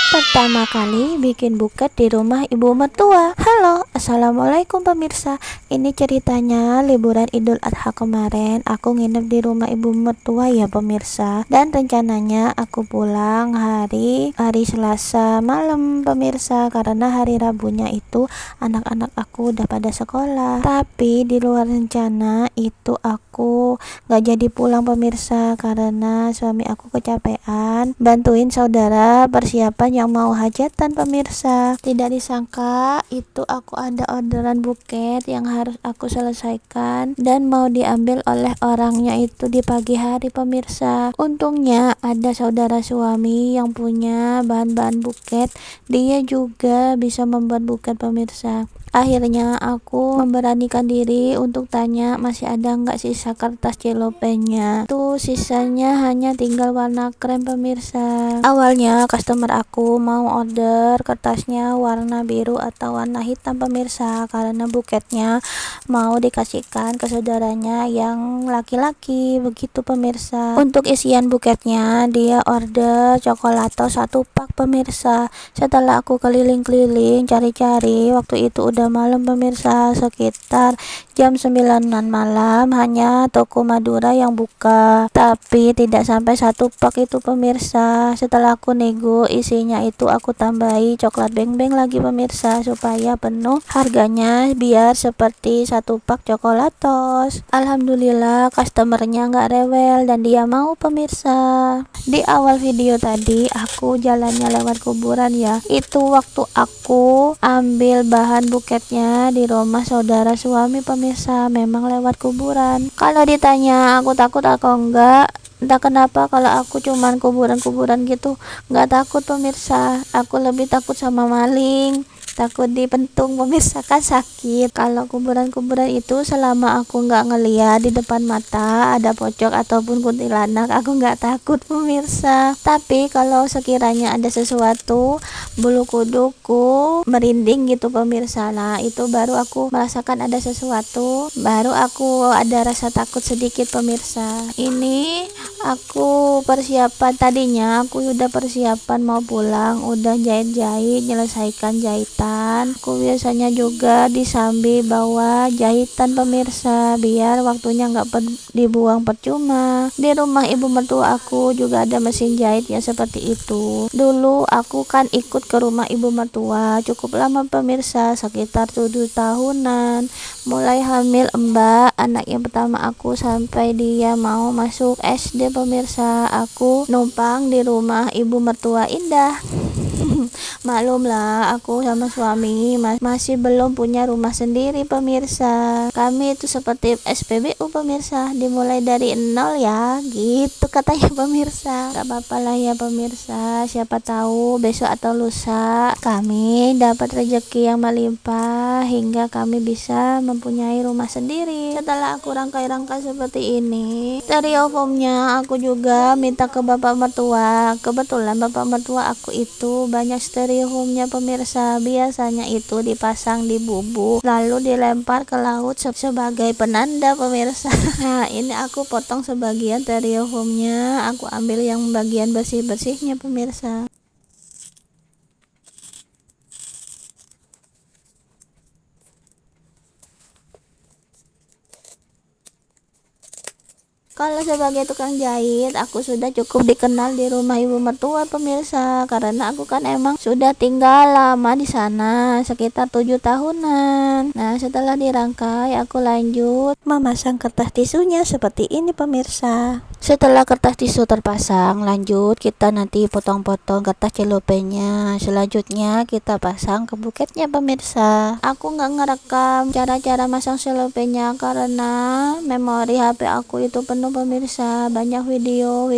Pertama kali bikin buket di rumah ibu mertua. Halo, assalamualaikum pemirsa. Ini ceritanya liburan Idul Adha kemarin. Aku nginep di rumah ibu mertua ya pemirsa. Dan rencananya aku pulang hari Selasa malam pemirsa. Karena hari Rabunya itu anak-anak aku udah pada sekolah. Tapi di luar rencana itu aku gak jadi pulang pemirsa. Karena suami aku kecapean bantuin saudara persiapan yang mau hajatan pemirsa. Tidak disangka itu aku ada orderan buket yang harus aku selesaikan dan mau diambil oleh orangnya itu di pagi hari pemirsa. Untungnya ada saudara suami yang punya bahan-bahan buket, dia juga bisa membuat buket pemirsa. Akhirnya aku memberanikan diri untuk tanya masih ada nggak sisa kertas celopenya. Tuh sisanya hanya tinggal warna krem pemirsa. Awalnya customer aku mau order kertasnya warna biru atau warna hitam pemirsa, karena buketnya mau dikasihkan ke saudaranya yang laki-laki begitu pemirsa. Untuk isian buketnya dia order coklato 1 pak pemirsa. Setelah aku keliling-keliling cari-cari, waktu itu udah malam pemirsa, sekitar jam 9-an malam hanya toko Madura yang buka, tapi tidak sampai 1 pak itu pemirsa. Setelah aku nego isinya itu aku tambahi coklat beng-beng lagi pemirsa supaya penuh harganya biar seperti 1 pak coklatos. Alhamdulillah customernya nggak rewel dan dia mau pemirsa. Di awal video tadi aku jalannya lewat kuburan ya, itu waktu aku ambil bahan buketnya di rumah saudara suami pemirsa, memang lewat kuburan. Kalau ditanya aku takut atau enggak, entah kenapa kalau aku cuman kuburan-kuburan gitu nggak takut pemirsa. Aku lebih takut sama maling, takut dipentung pemirsa, kan sakit. Kalau kuburan-kuburan itu selama aku nggak ngeliat di depan mata ada pocong ataupun kuntilanak, aku nggak takut pemirsa. Tapi kalau sekiranya ada sesuatu, bulu kuduku merinding gitu pemirsa, nah itu baru aku merasakan ada sesuatu, baru aku ada rasa takut sedikit pemirsa. Ini aku persiapan, tadinya aku udah persiapan mau pulang, udah jahit-jahit, menyelesaikan jahitan. Aku biasanya juga disambi bawa jahitan pemirsa biar waktunya nggak dibuang percuma. Di rumah ibu mertua aku juga ada mesin jahit ya seperti itu. Dulu aku kan ikut ke rumah ibu mertua cukup lama pemirsa, sekitar 7 tahunan, mulai hamil mbak anak yang pertama aku sampai dia mau masuk SD pemirsa. Aku numpang di rumah ibu mertua Indah. Maklum lah, aku sama suami masih belum punya rumah sendiri pemirsa. Kami itu seperti SPBU pemirsa, dimulai dari nol ya, gitu katanya pemirsa. Gak apa-apa lah ya pemirsa, siapa tahu besok atau lusa kami dapat rezeki yang melimpah hingga kami bisa mempunyai rumah sendiri. Setelah aku rangkai-rangkai seperti ini, styrofoamnya aku juga minta ke bapak mertua. Kebetulan bapak mertua aku itu banyak styrofoamnya pemirsa. Biasanya itu dipasang di bubuk lalu dilempar ke laut sebagai penanda pemirsa. Nah ini aku potong sebagian styrofoamnya, aku ambil yang bagian bersih-bersihnya pemirsa. Kalau sebagai tukang jahit, aku sudah cukup dikenal di rumah ibu mertua pemirsa, karena aku kan emang sudah tinggal lama di sana, sekitar 7 tahunan. Nah, setelah dirangkai, aku lanjut memasang kertas tisunya seperti ini pemirsa. Setelah kertas tisu terpasang, lanjut kita nanti potong-potong kertas celopenya. Selanjutnya kita pasang ke buketnya pemirsa. Aku nggak ngerekam cara-cara masang celopenya karena memori HP aku itu penuh pemirsa, banyak video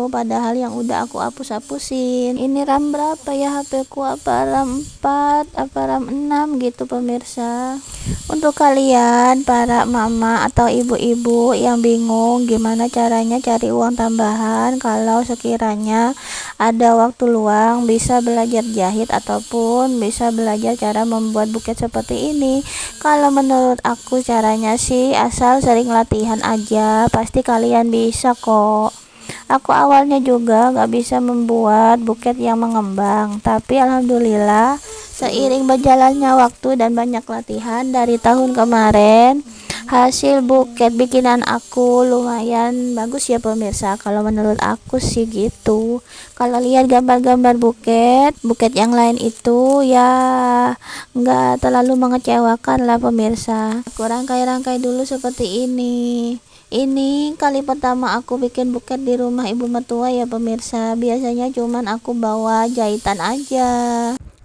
padahal yang udah aku hapus-hapusin. Ini RAM berapa ya HP ku, apa RAM 4 apa RAM 6 gitu pemirsa. Untuk kalian para mama atau ibu-ibu yang bingung gimana caranya cari uang tambahan, kalau sekiranya ada waktu luang bisa belajar jahit ataupun bisa belajar cara membuat buket seperti ini. Kalau menurut aku caranya sih asal sering latihan aja, pasti kalian bisa kok. Aku awalnya juga gak bisa membuat buket yang mengembang, tapi alhamdulillah seiring berjalannya waktu dan banyak latihan dari tahun kemarin, hasil buket bikinan aku lumayan bagus ya pemirsa. Kalau menurut aku sih gitu. Kalau lihat gambar-gambar buket yang lain itu ya nggak terlalu mengecewakan lah pemirsa. Aku rangkai-rangkai dulu seperti ini kali pertama aku bikin buket di rumah ibu mertua ya pemirsa. Biasanya cuman aku bawa jahitan aja,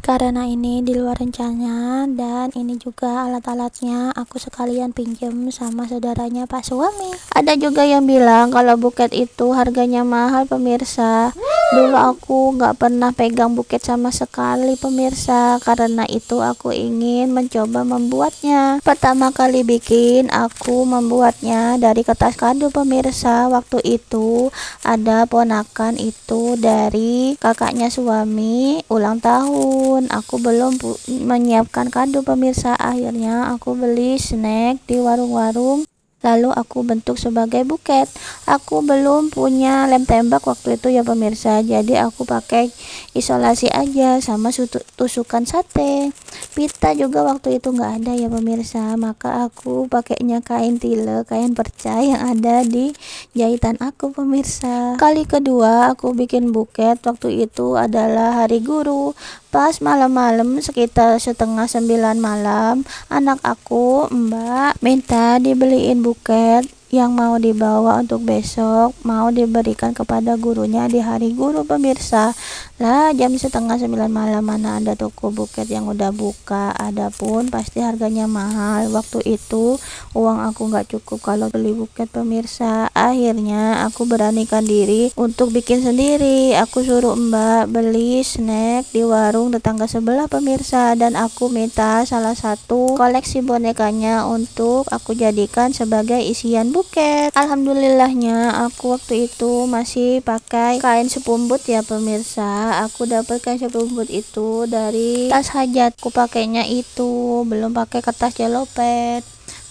karena ini di luar rencana, dan ini juga alat-alatnya aku sekalian pinjem sama saudaranya Pak suami. Ada juga yang bilang kalau buket itu harganya mahal pemirsa. Dulu aku nggak pernah pegang buket sama sekali pemirsa, karena itu aku ingin mencoba membuatnya. Pertama kali bikin aku membuatnya dari kertas kado pemirsa. Waktu itu ada ponakan itu dari kakaknya suami ulang tahun. Aku belum menyiapkan kado pemirsa. Akhirnya aku beli snack di warung-warung, lalu aku bentuk sebagai buket. Aku belum punya lem tembak waktu itu ya pemirsa, jadi aku pakai isolasi aja sama tusukan sate. Pita juga waktu itu nggak ada ya pemirsa, maka aku pakainya kain tile, kain perca yang ada di jahitan aku pemirsa. Kali kedua aku bikin buket waktu itu adalah hari guru. Pas malam-malam sekitar setengah 9 malam, anak aku Mbak minta dibeliin buket yang mau dibawa untuk besok, mau diberikan kepada gurunya di hari guru pemirsa. Lah jam setengah 9 malam mana ada toko buket yang udah buka, adapun pasti harganya mahal. Waktu itu uang aku nggak cukup kalau beli buket pemirsa. Akhirnya aku beranikan diri untuk bikin sendiri. Aku suruh Mbak beli snack di warung tetangga sebelah pemirsa, dan aku minta salah satu koleksi bonekanya untuk aku jadikan sebagai isian buket. Alhamdulillahnya aku waktu itu masih pakai kain sepumbut ya pemirsa. Aku dapat kain sepumbut itu dari tas hajat. Aku pakainya itu belum pakai kertas celopet,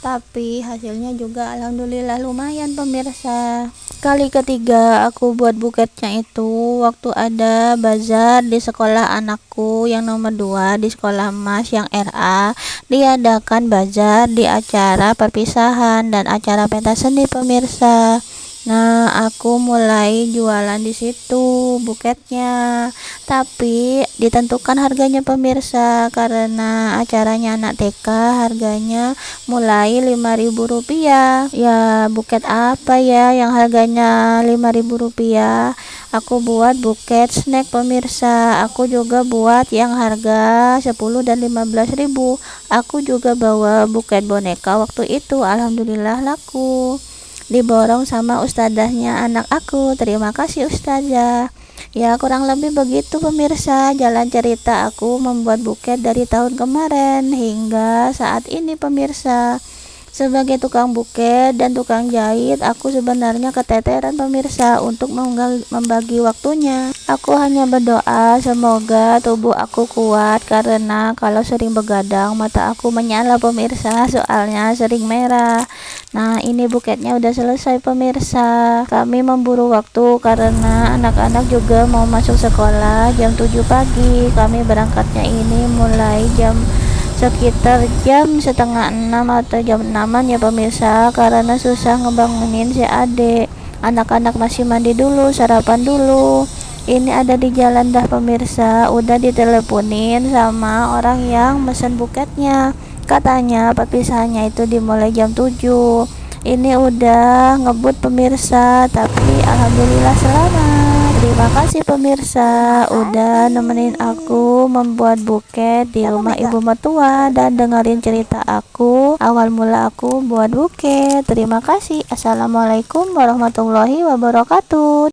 tapi hasilnya juga alhamdulillah lumayan pemirsa. Kali ketiga aku buat buketnya itu waktu ada bazar di sekolah anakku yang nomor 2 di sekolah Mas yang RA. Diadakan bazar di acara perpisahan dan acara pentas seni pemirsa. Nah, aku mulai jualan di situ buketnya. Tapi ditentukan harganya pemirsa, karena acaranya anak TK, harganya mulai Rp5.000. Ya, buket apa ya yang harganya Rp5.000? Aku buat buket snack pemirsa. Aku juga buat yang harga 10 dan 15.000. Aku juga bawa buket boneka waktu itu, alhamdulillah laku. Diborong sama ustadzahnya anak aku. Terima kasih ustazah. Ya kurang lebih begitu pemirsa jalan cerita aku membuat buket dari tahun kemarin hingga saat ini pemirsa. Sebagai tukang buket dan tukang jahit, aku sebenarnya keteteran pemirsa untuk membagi waktunya. Aku hanya berdoa semoga tubuh aku kuat, karena kalau sering begadang mata aku menyala pemirsa, soalnya sering merah. Nah, ini buketnya udah selesai pemirsa. Kami memburu waktu karena anak-anak juga mau masuk sekolah jam 7 pagi. Kami berangkatnya ini mulai sekitar jam setengah 6 atau jam 6-an ya pemirsa, karena susah ngebangunin si adik. Anak-anak masih mandi dulu, sarapan dulu. Ini ada di jalan dah pemirsa, udah diteleponin sama orang yang mesen buketnya. Katanya perpisahannya itu dimulai jam 7. Ini udah ngebut pemirsa, tapi alhamdulillah selamat. Terima kasih pemirsa udah nemenin aku membuat buket di rumah ibu mertua dan dengerin cerita aku awal mula aku buat buket. Terima kasih. Assalamualaikum warahmatullahi wabarakatuh.